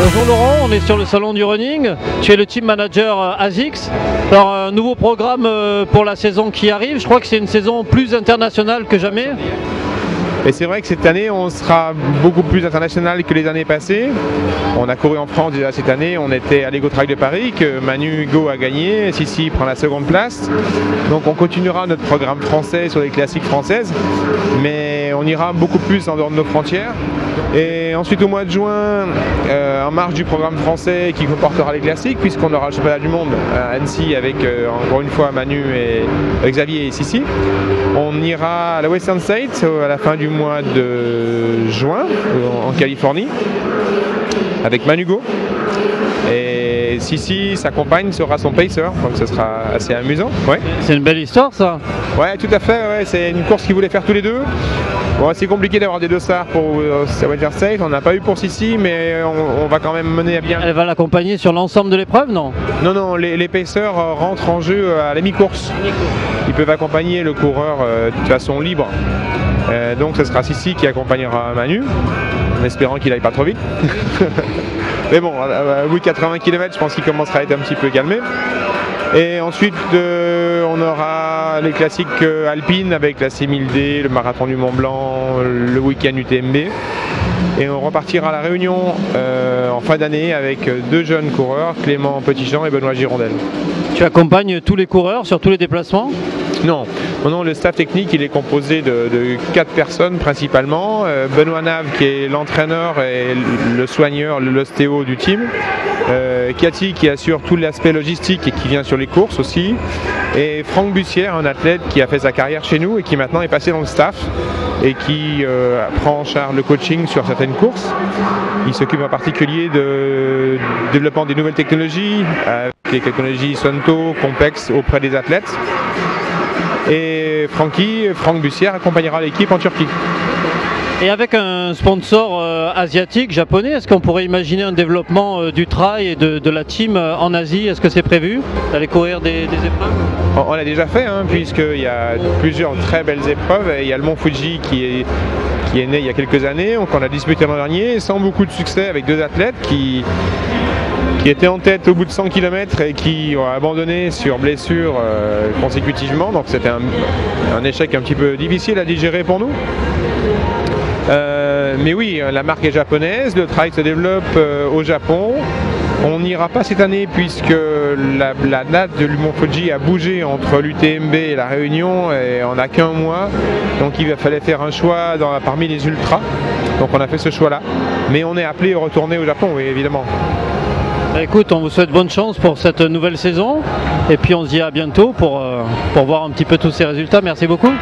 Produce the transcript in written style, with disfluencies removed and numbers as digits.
Bonjour Laurent, on est sur le salon du running. Tu es le team manager ASICS. Alors un nouveau programme pour la saison qui arrive. Je crois que c'est une saison plus internationale que jamais. Et c'est vrai que cette année, on sera beaucoup plus international que les années passées. On a couru en France déjà cette année, on était à l'Ego Trail de Paris, que Manu Hugo a gagné, Sissi prend la seconde place. Donc on continuera notre programme français sur les classiques françaises, mais on ira beaucoup plus en dehors de nos frontières. Et ensuite au mois de juin, en marge du programme français qui comportera les classiques, puisqu'on aura le championnat du monde à Annecy avec encore une fois Manu et Xavier et Sissi. On ira à la Western States à la fin du mois de juin en Californie avec Manu Hugo. Et Sissi, sa compagne, sera son pacer, donc ce sera assez amusant. Ouais. C'est une belle histoire ça. Ouais, tout à fait, ouais. C'est une course qu'ils voulaient faire tous les deux. Bon, c'est compliqué d'avoir des dossards pour Western States, on n'a pas eu pour Sissi, mais on va quand même mener à bien. Elle va l'accompagner sur l'ensemble de l'épreuve, non? Non, non, les pacers rentrent en jeu à la mi-course. Ils peuvent accompagner le coureur de façon libre. Donc ce sera Sissi qui accompagnera Manu, en espérant qu'il aille pas trop vite. Mais bon, au bout de 80 km, je pense qu'il commencera à être un petit peu calmé. Et ensuite, on aura les classiques alpines avec la 6000D, le marathon du Mont Blanc, le week-end UTMB. Et on repartira à La Réunion en fin d'année avec deux jeunes coureurs, Clément Petitjean et Benoît Girondel. Tu accompagnes tous les coureurs sur tous les déplacements? Non, non, le staff technique il est composé de 4 personnes principalement. Benoît Nave qui est l'entraîneur et le soigneur, l'ostéo du team. Cathy qui assure tout l'aspect logistique et qui vient sur les courses aussi. Et Franck Bussière, un athlète qui a fait sa carrière chez nous et qui maintenant est passé dans le staff et qui prend en charge le coaching sur certaines courses. Il s'occupe en particulier de développement des nouvelles technologies, avec les technologies Sonto, Compex auprès des athlètes. Et Franck Bussière accompagnera l'équipe en Turquie. Et avec un sponsor asiatique, japonais, est-ce qu'on pourrait imaginer un développement du trail et de la team en Asie? Est-ce que c'est prévu d'aller courir des épreuves? On l'a déjà fait, hein, puisqu'il y a plusieurs très belles épreuves. Il y a le Mont Fuji qui est né il y a quelques années, qu'on a disputé l'an dernier, sans beaucoup de succès, avec deux athlètes qui étaient en tête au bout de 100 km et qui ont abandonné sur blessure consécutivement. Donc c'était un échec un petit peu difficile à digérer pour nous. Mais oui, la marque est japonaise, le trail se développe au Japon. On n'ira pas cette année puisque la date de Mont Fuji a bougé entre l'UTMB et la Réunion et on n'a qu'un mois. Donc il fallait faire un choix parmi les ultras. Donc on a fait ce choix-là. Mais on est appelé à retourner au Japon, oui, évidemment. Écoute, on vous souhaite bonne chance pour cette nouvelle saison et puis on se dit à bientôt pour voir un petit peu tous ces résultats. Merci beaucoup.